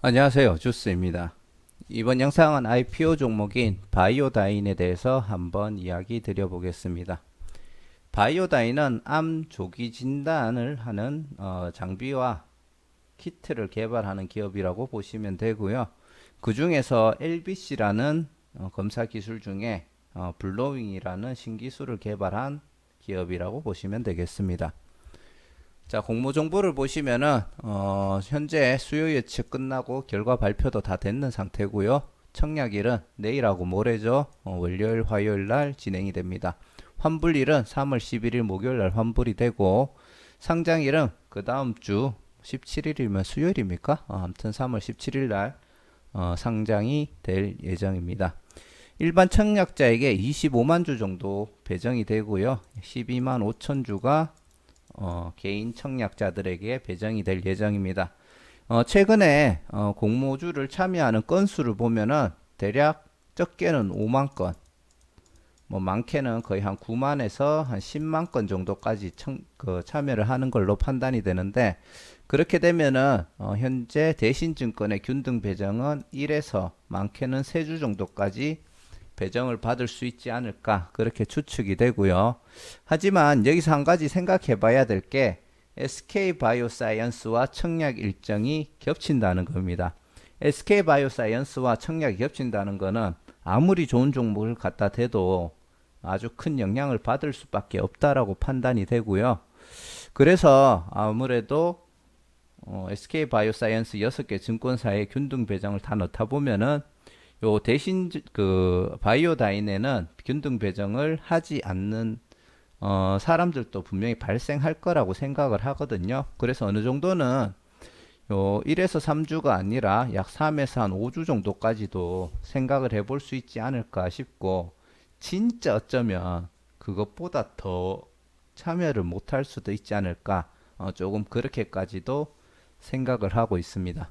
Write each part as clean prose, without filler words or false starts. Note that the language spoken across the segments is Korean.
안녕하세요. 주스입니다. 이번 영상은 IPO 종목인 바이오다인에 대해서 한번 이야기 드려보겠습니다. 바이오다인은 암 조기 진단을 하는 장비와 키트를 개발하는 기업이라고 보시면 되고요. 그 중에서 LBC라는 검사 기술 중에 블로윙이라는 신기술을 개발한 기업이라고 보시면 되겠습니다. 자, 공모 정보를 보시면은 현재 수요 예측 끝나고 결과 발표도 다 됐는 상태고요. 청약일은 내일하고 모레죠. 월요일, 화요일 날 진행이 됩니다. 환불일은 3월 11일 목요일 날 환불이 되고 상장일은 그 다음 주 17일이면 수요일입니까? 아무튼 3월 17일 날 상장이 될 예정입니다. 일반 청약자에게 25만 주 정도 배정이 되고요. 12만 5천 주가 개인 청약자들에게 배정이 될 예정입니다. 최근에 공모주를 참여하는 건수를 보면은 대략 적게는 5만 건, 뭐 많게는 거의 한 9만에서 한 10만 건 정도까지 참여를 하는 걸로 판단이 되는데 그렇게 되면은 현재 대신증권의 균등 배정은 1에서 많게는 3주 정도까지 배정을 받을 수 있지 않을까 그렇게 추측이 되고요. 하지만 여기서 한 가지 생각해 봐야 될 게 SK바이오사이언스와 청약 일정이 겹친다는 겁니다. SK바이오사이언스와 청약이 겹친다는 것은 아무리 좋은 종목을 갖다 대도 아주 큰 영향을 받을 수밖에 없다라고 판단이 되고요. 그래서 아무래도 SK바이오사이언스 6개 증권사의 균등 배정을 다 넣다 보면은 요 대신 그 바이오다인에는 균등 배정을 하지 않는 사람들도 분명히 발생할 거라고 생각을 하거든요. 그래서 어느 정도는 요 1에서 3주가 아니라 약 3에서 한 5주 정도까지도 생각을 해볼 수 있지 않을까 싶고 진짜 어쩌면 그것보다 더 참여를 못할 수도 있지 않을까 조금 그렇게까지도 생각을 하고 있습니다.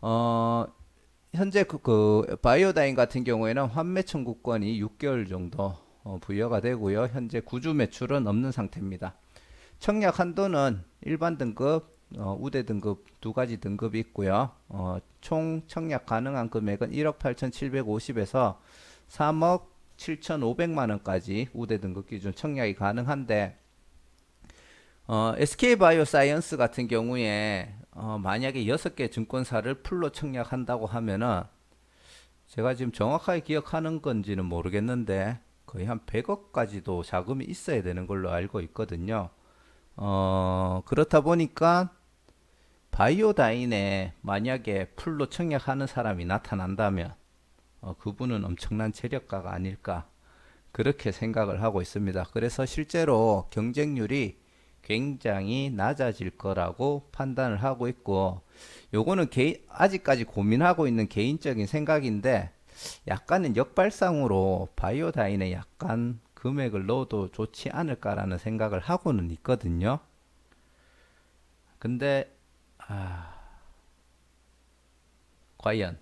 어, 현재 그 바이오다인 같은 경우에는 환매 청구권이 6개월 정도 부여가 되고요. 현재 구주 매출은 없는 상태입니다. 청약 한도는 일반 등급, 우대 등급 두 가지 등급이 있고요. 총 청약 가능한 금액은 1억 8,750에서 3억 7,500만 원까지 우대 등급 기준 청약이 가능한데 SK바이오사이언스 같은 경우에 만약에 6개 증권사를 풀로 청약한다고 하면은 제가 지금 정확하게 기억하는 건지는 모르겠는데 거의 한 100억까지도 자금이 있어야 되는 걸로 알고 있거든요. 그렇다 보니까 바이오다인에 만약에 풀로 청약하는 사람이 나타난다면 그분은 엄청난 재력가가 아닐까 그렇게 생각을 하고 있습니다. 그래서 실제로 경쟁률이 굉장히 낮아질 거라고 판단을 하고 있고 요거는 아직까지 고민하고 있는 개인적인 생각인데 약간은 역발상으로 바이오다인에 약간 금액을 넣어도 좋지 않을까라는 생각을 하고는 있거든요. 근데 과연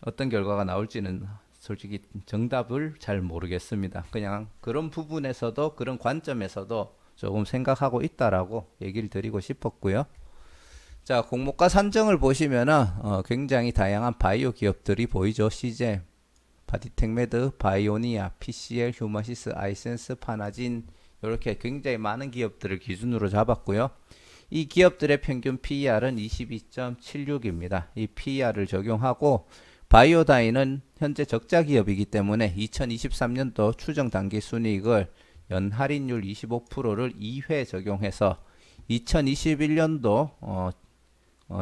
어떤 결과가 나올지는 솔직히 정답을 잘 모르겠습니다. 그냥 그런 부분에서도 그런 관점에서도 조금 생각하고 있다라고 얘기를 드리고 싶었고요. 자, 공모가 산정을 보시면은 굉장히 다양한 바이오 기업들이 보이죠. 시제, 바디텍메드, 바이오니아, PCL, 휴머시스, 아이센스, 파나진 이렇게 굉장히 많은 기업들을 기준으로 잡았고요. 이 기업들의 평균 PER은 22.76입니다. 이 PER을 적용하고 바이오다인은 현재 적자 기업이기 때문에 2023년도 추정 단기 순이익을 연할인율 25%를 2회 적용해서 2021년도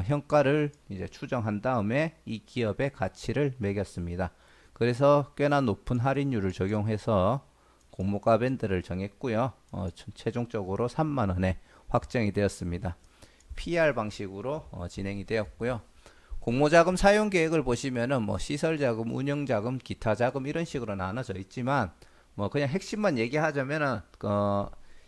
현가를 이제 추정한 다음에 이 기업의 가치를 매겼습니다. 그래서 꽤나 높은 할인율을 적용해서 공모가 밴드를 정했고요. 최종적으로 3만 원에 확정이 되었습니다. PR 방식으로 진행이 되었고요. 공모자금 사용 계획을 보시면은 뭐 시설자금, 운영자금, 기타 자금 이런 식으로 나눠져 있지만 뭐 그냥 핵심만 얘기하자면은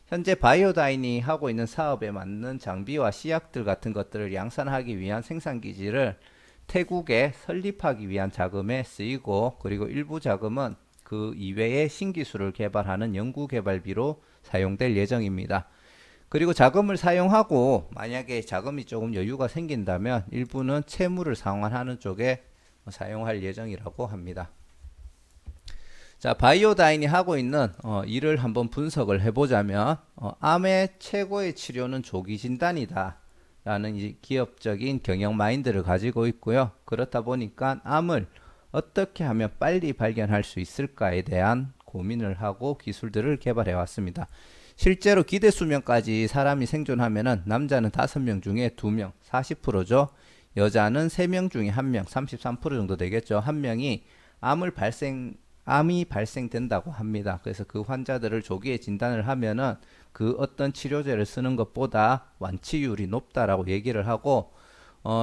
현재 바이오다인이 하고 있는 사업에 맞는 장비와 시약들 같은 것들을 양산하기 위한 생산 기지를 태국에 설립하기 위한 자금에 쓰이고 그리고 일부 자금은 그 이외에 신기술을 개발하는 연구개발비로 사용될 예정입니다. 그리고 자금을 사용하고 만약에 자금이 조금 여유가 생긴다면 일부는 채무를 상환하는 쪽에 사용할 예정이라고 합니다. 자, 바이오다인이 하고 있는 일을 한번 분석을 해보자면 암의 최고의 치료는 조기 진단이다 라는 이 기업적인 경영 마인드를 가지고 있고요. 그렇다 보니까 암을 어떻게 하면 빨리 발견할 수 있을까에 대한 고민을 하고 기술들을 개발해 왔습니다. 실제로 기대 수명까지 사람이 생존하면은 남자는 5명 중에 2명, 40%죠. 여자는 3명 중에 1명, 33% 정도 되겠죠. 한 명이 암이 발생된다고 합니다. 그래서 그 환자들을 조기에 진단을 하면은 그 어떤 치료제를 쓰는 것보다 완치율이 높다라고 얘기를 하고,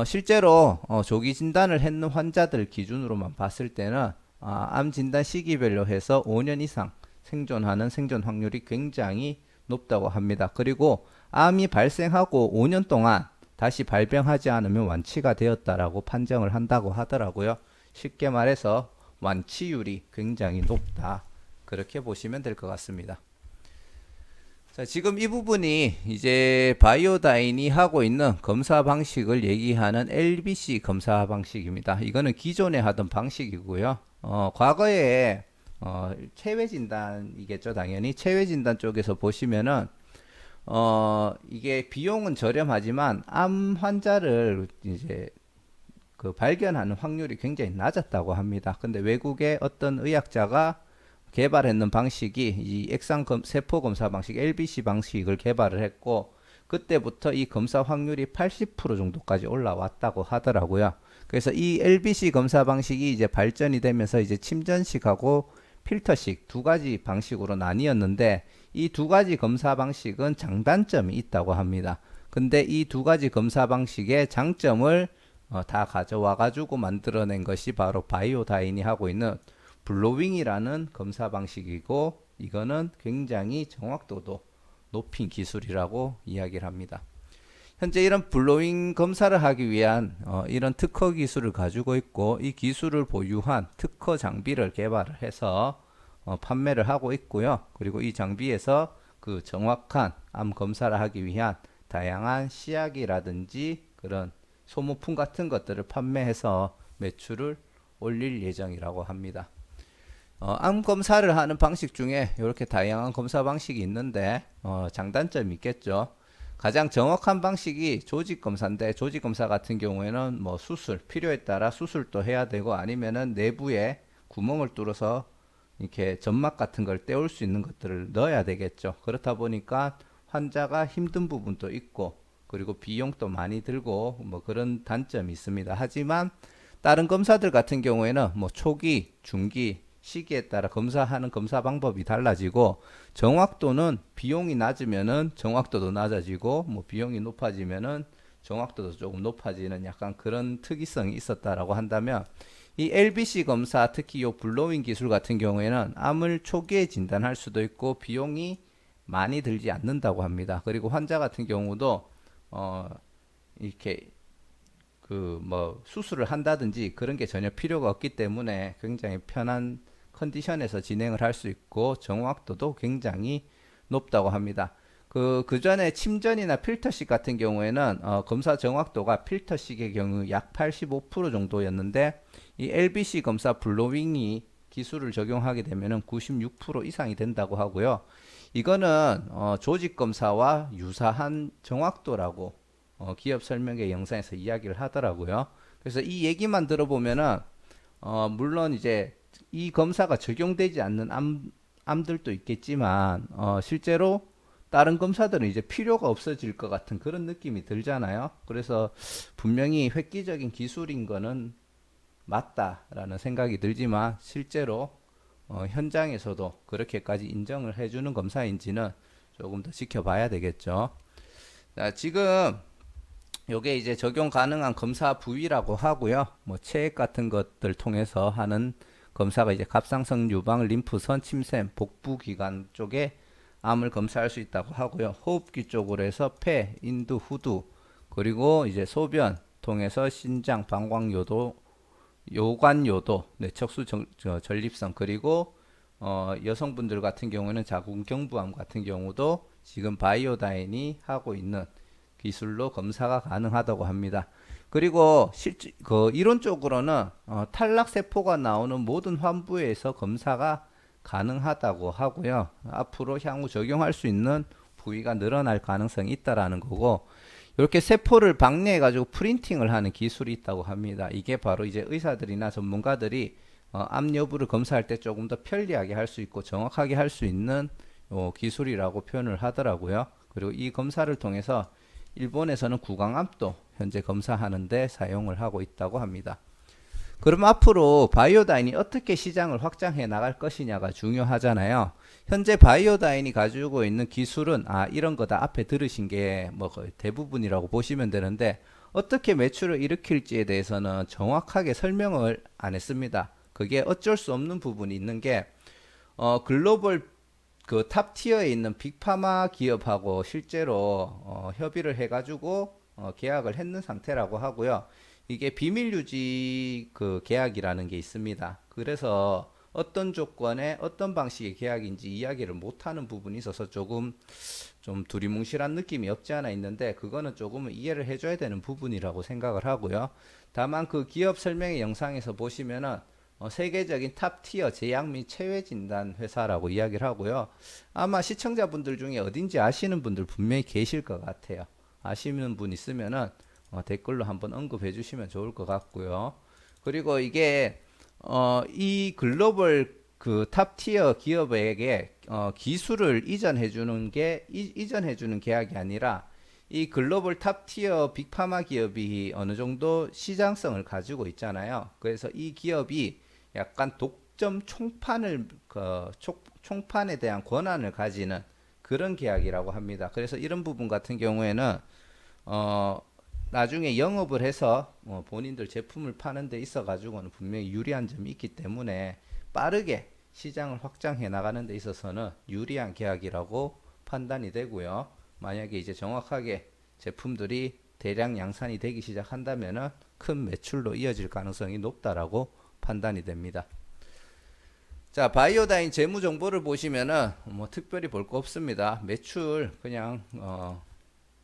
실제로 조기 진단을 했는 환자들 기준으로만 봤을 때는 암 진단 시기별로 해서 5년 이상 생존하는 생존 확률이 굉장히 높다고 합니다. 그리고 암이 발생하고 5년 동안 다시 발병하지 않으면 완치가 되었다라고 판정을 한다고 하더라고요. 쉽게 말해서 완치율이 굉장히 높다. 그렇게 보시면 될 것 같습니다. 자, 지금 이 부분이 이제 바이오다인이 하고 있는 검사 방식을 얘기하는 LBC 검사 방식입니다. 이거는 기존에 하던 방식이고요. 과거에 체외 진단이겠죠, 당연히. 체외 진단 쪽에서 보시면은 이게 비용은 저렴하지만 암 환자를 이제 그 발견하는 확률이 굉장히 낮았다고 합니다. 근데 외국의 어떤 의학자가 개발했는 방식이 이 액상 세포 검사 방식 LBC 방식을 개발을 했고, 그때부터 이 검사 확률이 80% 정도까지 올라왔다고 하더라고요. 그래서 이 LBC 검사 방식이 이제 발전이 되면서 이제 침전식하고 필터식 두 가지 방식으로 나뉘었는데, 이 두 가지 검사 방식은 장단점이 있다고 합니다. 근데 이 두 가지 검사 방식의 장점을 다 가져와 가지고 만들어낸 것이 바로 바이오다인이 하고 있는 블로윙이라는 검사 방식이고, 이거는 굉장히 정확도도 높인 기술이라고 이야기를 합니다. 현재 이런 블로잉 검사를 하기 위한 이런 특허 기술을 가지고 있고, 이 기술을 보유한 특허 장비를 개발을 해서 판매를 하고 있고요. 그리고 이 장비에서 그 정확한 암 검사를 하기 위한 다양한 시약이라든지 그런 소모품 같은 것들을 판매해서 매출을 올릴 예정이라고 합니다. 암 검사를 하는 방식 중에 이렇게 다양한 검사 방식이 있는데 장단점이 있겠죠. 가장 정확한 방식이 조직 검사인데, 조직 검사 같은 경우에는 뭐 수술 필요에 따라 수술도 해야 되고, 아니면은 내부에 구멍을 뚫어서 이렇게 점막 같은 걸 떼올 수 있는 것들을 넣어야 되겠죠. 그렇다 보니까 환자가 힘든 부분도 있고, 그리고 비용도 많이 들고 뭐 그런 단점이 있습니다. 하지만 다른 검사들 같은 경우에는 뭐 초기, 중기, 시기에 따라 검사하는 검사 방법이 달라지고, 정확도는 비용이 낮으면은 정확도도 낮아지고, 뭐 비용이 높아지면은 정확도도 조금 높아지는 약간 그런 특이성이 있었다라고 한다면, 이 LBC 검사, 특히 이 블로잉 기술 같은 경우에는 암을 초기에 진단할 수도 있고 비용이 많이 들지 않는다고 합니다. 그리고 환자 같은 경우도 이렇게 그 뭐 수술을 한다든지 그런 게 전혀 필요가 없기 때문에 굉장히 편한 컨디션에서 진행을 할 수 있고, 정확도도 굉장히 높다고 합니다. 그 전에 침전이나 필터식 같은 경우에는 검사 정확도가 필터식의 경우 약 85% 정도였는데, 이 LBC 검사 블로윙이 기술을 적용하게 되면은 96% 이상이 된다고 하고요. 이거는 조직 검사와 유사한 정확도라고 기업 설명회 영상에서 이야기를 하더라고요. 그래서 이 얘기만 들어보면은 물론 이제 이 검사가 적용되지 않는 암들도 있겠지만 실제로 다른 검사들은 이제 필요가 없어질 것 같은 그런 느낌이 들잖아요. 그래서 분명히 획기적인 기술인 거는 맞다라는 생각이 들지만, 실제로 현장에서도 그렇게까지 인정을 해주는 검사인지는 조금 더 지켜봐야 되겠죠. 자, 지금 요게 이제 적용 가능한 검사 부위라고 하고요. 뭐 체액 같은 것들 통해서 하는 검사가 이제 갑상선 유방, 림프선, 침샘, 복부기관 쪽에 암을 검사할 수 있다고 하고요. 호흡기 쪽으로 해서 폐, 인두, 후두, 그리고 이제 소변 통해서 신장, 방광요도, 요관요도, 뇌척수 전립선, 그리고 여성분들 같은 경우는 자궁경부암 같은 경우도 지금 바이오다인이 하고 있는 기술로 검사가 가능하다고 합니다. 그리고 이론적으로는 탈락 세포가 나오는 모든 환부에서 검사가 가능하다고 하고요. 앞으로 향후 적용할 수 있는 부위가 늘어날 가능성이 있다라는 거고, 이렇게 세포를 박내해 가지고 프린팅을 하는 기술이 있다고 합니다. 이게 바로 이제 의사들이나 전문가들이 암 여부를 검사할 때 조금 더 편리하게 할 수 있고 정확하게 할 수 있는 기술이라고 표현을 하더라고요. 그리고 이 검사를 통해서 일본에서는 구강암도 현재 검사하는데 사용을 하고 있다고 합니다. 그럼 앞으로 바이오다인이 어떻게 시장을 확장해 나갈 것이냐가 중요하잖아요. 현재 바이오다인이 가지고 있는 기술은 이런 거다 앞에 들으신 게 뭐 거의 대부분이라고 보시면 되는데, 어떻게 매출을 일으킬지에 대해서는 정확하게 설명을 안 했습니다. 그게 어쩔 수 없는 부분이 있는 게 글로벌 그 탑 티어에 있는 빅파마 기업하고 실제로 협의를 해가지고 계약을 했는 상태라고 하고요. 이게 비밀 유지 그 계약이라는 게 있습니다. 그래서 어떤 조건에 어떤 방식의 계약인지 이야기를 못하는 부분이 있어서 조금 좀 두리뭉실한 느낌이 없지 않아 있는데, 그거는 조금 이해를 해줘야 되는 부분이라고 생각을 하고요. 다만 그 기업 설명의 영상에서 보시면은 세계적인 탑티어 제약 및 체외 진단 회사라고 이야기를 하고요. 아마 시청자분들 중에 어딘지 아시는 분들 분명히 계실 것 같아요. 아시는 분 있으면은 댓글로 한번 언급해 주시면 좋을 것 같고요. 그리고 이게 이 글로벌 그 탑티어 기업에게 기술을 이전해 주는 게 이전해 주는 계약이 아니라, 이 글로벌 탑티어 빅파마 기업이 어느 정도 시장성을 가지고 있잖아요. 그래서 이 기업이 약간 독점 총판에 대한 권한을 가지는 그런 계약이라고 합니다. 그래서 이런 부분 같은 경우에는 나중에 영업을 해서 본인들 제품을 파는 데 있어 가지고는 분명히 유리한 점이 있기 때문에 빠르게 시장을 확장해 나가는 데 있어서는 유리한 계약이라고 판단이 되고요. 만약에 이제 정확하게 제품들이 대량 양산이 되기 시작한다면은 큰 매출로 이어질 가능성이 높다라고 판단이 됩니다. 자, 바이오다인 재무 정보를 보시면은 뭐 특별히 볼 거 없습니다. 매출 그냥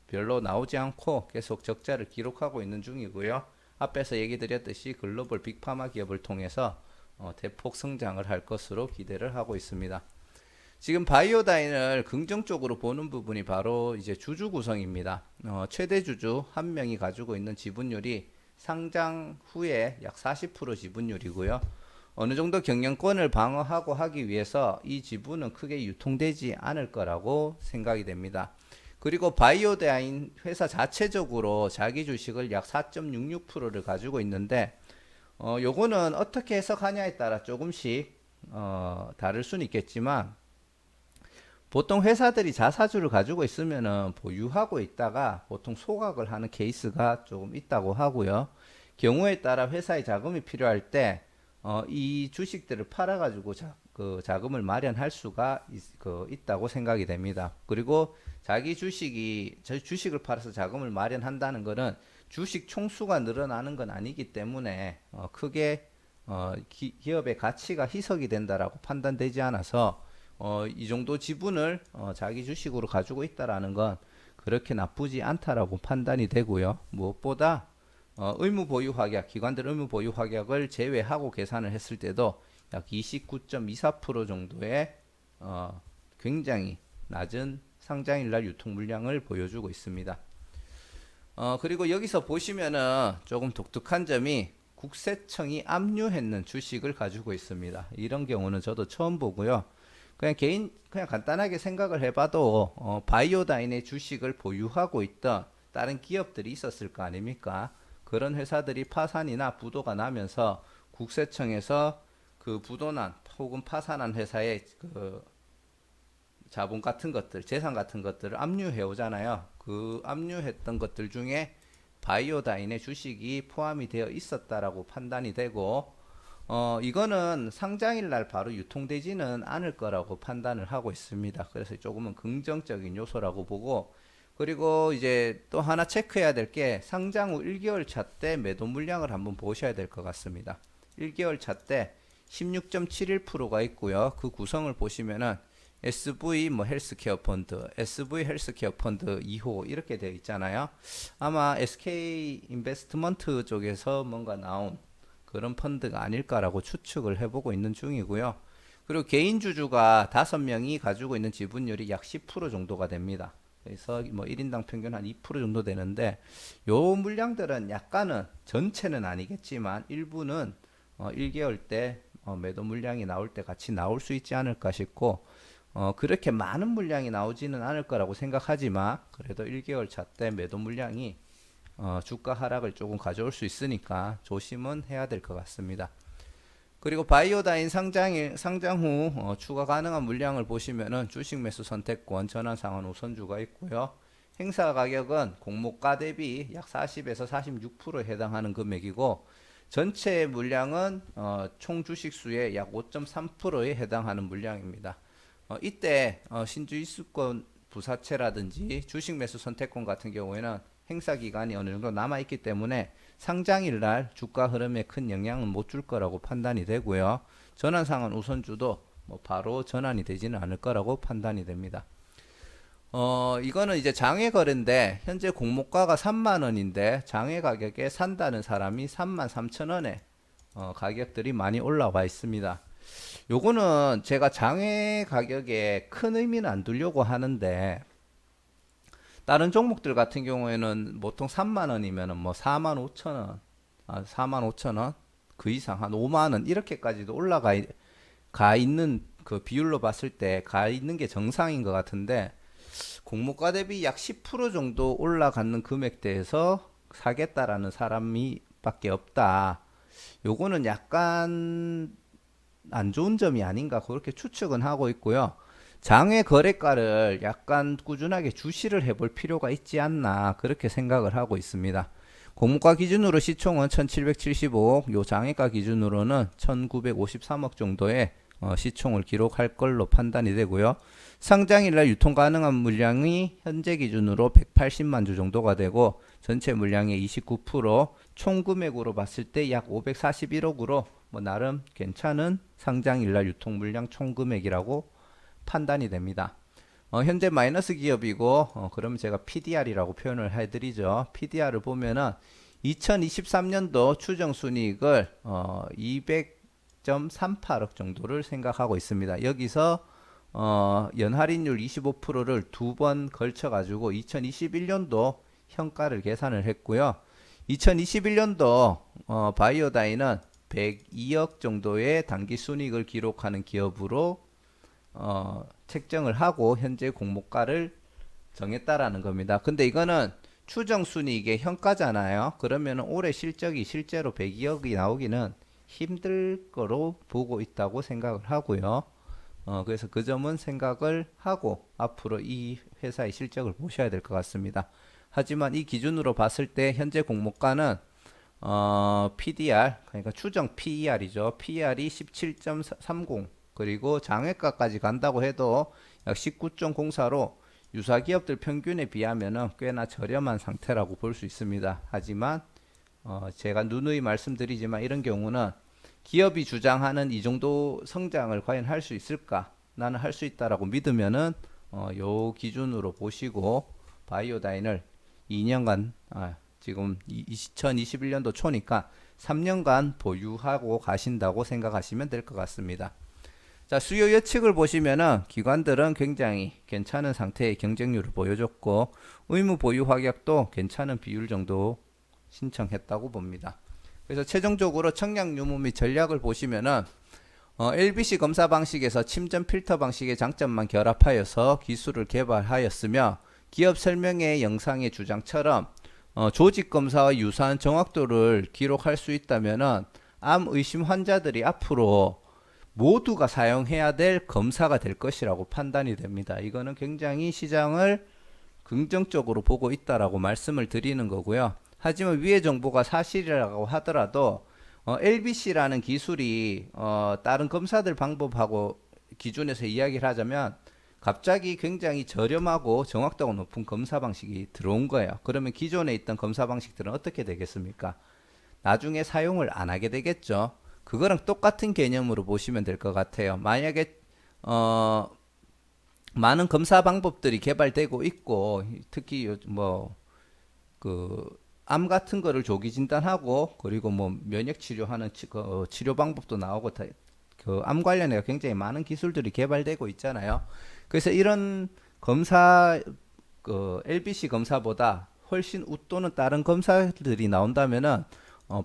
별로 나오지 않고 계속 적자를 기록하고 있는 중이고요. 앞에서 얘기 드렸듯이 글로벌 빅파마 기업을 통해서 대폭 성장을 할 것으로 기대를 하고 있습니다. 지금 바이오다인을 긍정적으로 보는 부분이 바로 이제 주주 구성입니다. 최대 주주 한 명이 가지고 있는 지분율이 상장 후에 약 40% 지분율이고요. 어느 정도 경영권을 방어하고 하기 위해서 이 지분은 크게 유통되지 않을 거라고 생각이 됩니다. 그리고 바이오다인 회사 자체적으로 자기 주식을 약 4.66%를 가지고 있는데, 요거는 어떻게 해석하냐에 따라 조금씩 다를 수는 있겠지만, 보통 회사들이 자사주를 가지고 있으면은 보유하고 있다가 보통 소각을 하는 케이스가 조금 있다고 하고요. 경우에 따라 회사의 자금이 필요할 때 이 주식들을 팔아가지고 그 자금을 마련할 수가 있다고 생각이 됩니다. 그리고 주식을 팔아서 자금을 마련한다는 것은 주식 총수가 늘어나는 건 아니기 때문에 크게 기업의 가치가 희석이 된다라고 판단되지 않아서 이 정도 지분을 자기 주식으로 가지고 있다라는 건 그렇게 나쁘지 않다라고 판단이 되고요. 무엇보다 의무 보유 확약, 기관들 의무 보유 확약을 제외하고 계산을 했을 때도 약 29.24% 정도의 굉장히 낮은 상장일 날 유통 물량을 보여주고 있습니다. 그리고 여기서 보시면은 조금 독특한 점이 국세청이 압류했는 주식을 가지고 있습니다. 이런 경우는 저도 처음 보고요. 그냥 간단하게 생각을 해봐도 바이오다인의 주식을 보유하고 있던 다른 기업들이 있었을 거 아닙니까? 그런 회사들이 파산이나 부도가 나면서 국세청에서 그 부도난 혹은 파산한 회사의 그 자본 같은 것들, 재산 같은 것들을 압류해 오잖아요. 그 압류했던 것들 중에 바이오다인의 주식이 포함이 되어 있었다라고 판단이 되고, 이거는 상장일 날 바로 유통되지는 않을 거라고 판단을 하고 있습니다. 그래서 조금은 긍정적인 요소라고 보고, 그리고 이제 또 하나 체크해야 될 게 상장 후 1개월 차 때 매도 물량을 한번 보셔야 될 것 같습니다. 1개월 차 때 16.71%가 있고요. 그 구성을 보시면은 SV 뭐 헬스케어 펀드, SV 헬스케어 펀드 2호 이렇게 되어 있잖아요. 아마 SK 인베스트먼트 쪽에서 뭔가 나온 그런 펀드가 아닐까라고 추측을 해보고 있는 중이고요. 그리고 개인 주주가 5명이 가지고 있는 지분율이 약 10% 정도가 됩니다. 그래서 뭐 1인당 평균 한 2% 정도 되는데 요 물량들은 약간은 전체는 아니겠지만 일부는 1개월 때 매도 물량이 나올 때 같이 나올 수 있지 않을까 싶고 그렇게 많은 물량이 나오지는 않을 거라고 생각하지만 그래도 1개월 차 때 매도 물량이 주가 하락을 조금 가져올 수 있으니까 조심은 해야 될 것 같습니다. 그리고 바이오다인 상장 후 추가 가능한 물량을 보시면은 주식 매수 선택권 전환 상환 우선주가 있고요. 행사 가격은 공모가 대비 약 40에서 46%에 해당하는 금액이고 전체 물량은 총 주식 수의 약 5.3%에 해당하는 물량입니다. 이때 신주 이수권 부사채라든지 주식 매수 선택권 같은 경우에는 행사 기간이 어느 정도 남아 있기 때문에 상장일 날 주가 흐름에 큰 영향은 못 줄 거라고 판단이 되고요. 전환 상환 우선주도 뭐 바로 전환이 되지는 않을 거라고 판단이 됩니다. 이거는 이제 장외 거래인데 현재 공모가가 3만 원인데 장외 가격에 산다는 사람이 3만 3천 원에 가격들이 많이 올라와 있습니다. 요거는 제가 장외 가격에 큰 의미는 안 두려고 하는데 다른 종목들 같은 경우에는 보통 3만 원이면은 뭐 4만 5천 원, 4만 5천 원, 그 이상 한 5만 원 이렇게까지도 가 있는 그 비율로 봤을 때 가 있는 게 정상인 것 같은데 공모가 대비 약 10% 정도 올라가는 금액대에서 사겠다라는 사람이 밖에 없다. 요거는 약간 안 좋은 점이 아닌가 그렇게 추측은 하고 있고요. 장외 거래가를 약간 꾸준하게 주시를 해볼 필요가 있지 않나 그렇게 생각을 하고 있습니다. 공모가 기준으로 시총은 1775억, 요 장외가 기준으로는 1953억 정도의 시총을 기록할 걸로 판단이 되고요. 상장일날 유통 가능한 물량이 현재 기준으로 180만 주 정도가 되고 전체 물량의 29%, 총 금액으로 봤을 때 약 541억으로 뭐 나름 괜찮은 상장일날 유통 물량 총 금액이라고 판단이 됩니다. 현재 마이너스 기업이고 그러면 제가 PDR이라고 표현을 해드리죠. PDR을 보면은 2023년도 추정 순이익을 200.38억 정도를 생각하고 있습니다. 여기서 연할인율 25%를 두 번 걸쳐 가지고 2021년도 현가를 계산을 했고요. 2021년도 바이오다인은 102억 정도의 단기 순이익을 기록하는 기업으로 책정을 하고 현재 공모가를 정했다라는 겁니다. 근데 이거는 추정 순이익의 현가잖아요. 그러면 올해 실적이 실제로 102억이 나오기는 힘들 거로 보고 있다고 생각을 하고요. 그래서 그 점은 생각을 하고 앞으로 이 회사의 실적을 보셔야 될 것 같습니다. 하지만 이 기준으로 봤을 때 현재 공모가는 PDR 그러니까 추정 PER이죠. PER이 17.30 그리고 장외가까지 간다고 해도 약 19.04로 유사 기업들 평균에 비하면은 꽤나 저렴한 상태라고 볼 수 있습니다. 하지만 제가 누누이 말씀드리지만 이런 경우는 기업이 주장하는 이 정도 성장을 과연 할 수 있을까? 나는 할 수 있다라고 믿으면은 요 기준으로 보시고 바이오다인을 2년간 지금 2021년도 초니까 3년간 보유하고 가신다고 생각하시면 될 것 같습니다. 자, 수요 예측을 보시면은 기관들은 굉장히 괜찮은 상태의 경쟁률을 보여줬고 의무 보유 확약도 괜찮은 비율 정도 신청했다고 봅니다. 그래서 최종적으로 청약 유무 및 전략을 보시면은 LBC 검사 방식에서 침전 필터 방식의 장점만 결합하여서 기술을 개발하였으며 기업 설명회 영상의 주장처럼 조직 검사와 유사한 정확도를 기록할 수 있다면은 암 의심 환자들이 앞으로 모두가 사용해야 될 검사가 될 것이라고 판단이 됩니다. 이거는 굉장히 시장을 긍정적으로 보고 있다라고 말씀을 드리는 거고요. 하지만 위의 정보가 사실이라고 하더라도 LBC라는 기술이 다른 검사들 방법하고 기준에서 이야기를 하자면 갑자기 굉장히 저렴하고 정확도가 높은 검사 방식이 들어온 거예요. 그러면 기존에 있던 검사 방식들은 어떻게 되겠습니까? 나중에 사용을 안 하게 되겠죠. 그거랑 똑같은 개념으로 보시면 될 것 같아요. 만약에 많은 검사 방법들이 개발되고 있고 특히 암 같은 거를 조기 진단하고 그리고 뭐 면역 치료하는 치료 방법도 나오고 암 관련해 굉장히 많은 기술들이 개발되고 있잖아요. 그래서 이런 검사 LBC 검사보다 훨씬 또는 다른 검사들이 나온다면은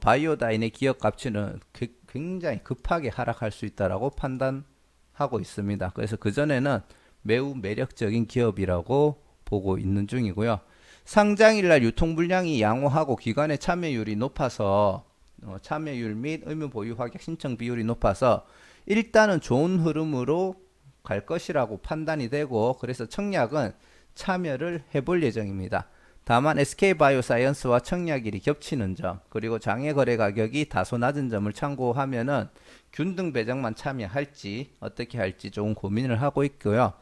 바이오다인의 기업 가치는 굉장히 급하게 하락할 수 있다라고 판단하고 있습니다. 그래서 그전에는 매우 매력적인 기업이라고 보고 있는 중이고요. 상장일날 유통 물량이 양호하고 기관의 참여율이 높아서 참여율 및 의무 보유 확약 신청 비율이 높아서 일단은 좋은 흐름으로 갈 것이라고 판단이 되고 그래서 청약은 참여를 해볼 예정입니다. 다만 SK바이오사이언스와 청약일이 겹치는 점 그리고 장외 거래 가격이 다소 낮은 점을 참고하면은 균등 배정만 참여할지 어떻게 할지 조금 고민을 하고 있고요.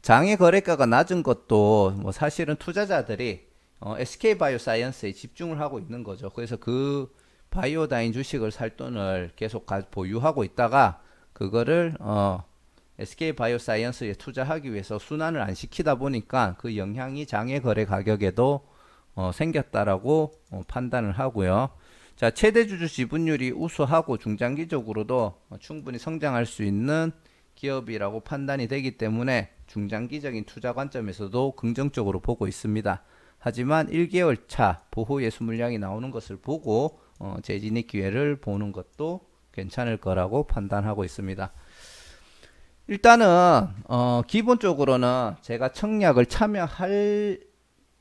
장외 거래가가 낮은 것도 뭐 사실은 투자자들이 SK바이오사이언스에 집중을 하고 있는 거죠. 그래서 그 바이오다인 주식을 살 돈을 계속 보유하고 있다가 그거를 SK바이오사이언스에 투자하기 위해서 순환을 안 시키다 보니까 그 영향이 장외 거래 가격에도 생겼다라고 판단을 하고요. 자, 최대 주주 지분율이 우수하고 중장기적으로도 충분히 성장할 수 있는 기업이라고 판단이 되기 때문에 중장기적인 투자 관점에서도 긍정적으로 보고 있습니다. 하지만 1개월 차 보호 예수 물량이 나오는 것을 보고 재진입 기회를 보는 것도 괜찮을 거라고 판단하고 있습니다. 일단은 기본적으로는 제가 청약을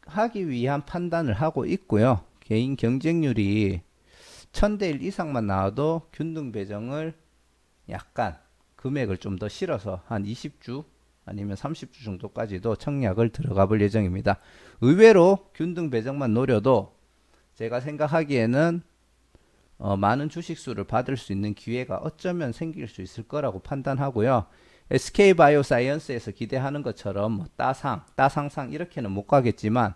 하기 위한 판단을 하고 있고요. 개인 경쟁률이 1000대 1 이상만 나와도 균등 배정을 약간 금액을 좀 더 실어서 한 20주 아니면 30주 정도까지도 청약을 들어가 볼 예정입니다. 의외로 균등 배정만 노려도 제가 생각하기에는 많은 주식수를 받을 수 있는 기회가 어쩌면 생길 수 있을 거라고 판단하고요. SK바이오사이언스에서 기대하는 것처럼 뭐 따상상 이렇게는 못 가겠지만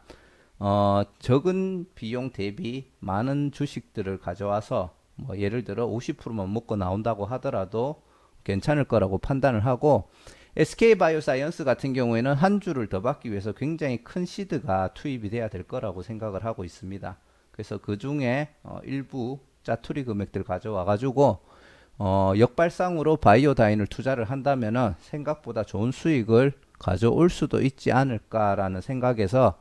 적은 비용 대비 많은 주식들을 가져와서 뭐 예를 들어 50%만 먹고 나온다고 하더라도 괜찮을 거라고 판단을 하고 SK바이오사이언스 같은 경우에는 한 주를 더 받기 위해서 굉장히 큰 시드가 투입이 돼야 될 거라고 생각을 하고 있습니다. 그래서 그 중에 일부 짜투리 금액들 가져와 가지고 역발상으로 바이오다인을 투자를 한다면은 생각보다 좋은 수익을 가져올 수도 있지 않을까라는 생각에서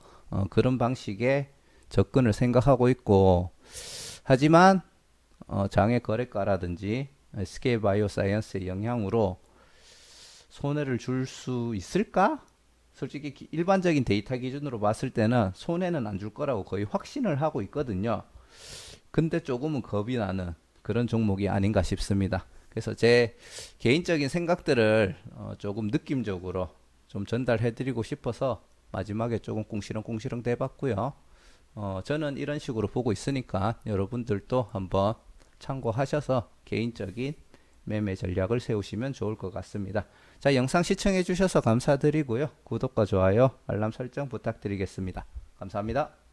그런 방식의 접근을 생각하고 있고 하지만 장외 거래가라든지 SK바이오사이언스의 영향으로 손해를 줄 수 있을까? 솔직히 일반적인 데이터 기준으로 봤을 때는 손해는 안 줄 거라고 거의 확신을 하고 있거든요. 근데 조금은 겁이 나는 그런 종목이 아닌가 싶습니다. 그래서 제 개인적인 생각들을 조금 느낌적으로 좀 전달해 드리고 싶어서 마지막에 조금 꿍시렁꿍시렁 대봤고요. 저는 이런 식으로 보고 있으니까 여러분들도 한번 참고하셔서 개인적인 매매 전략을 세우시면 좋을 것 같습니다. 자, 영상 시청해 주셔서 감사드리고요. 구독과 좋아요, 알람 설정 부탁드리겠습니다. 감사합니다.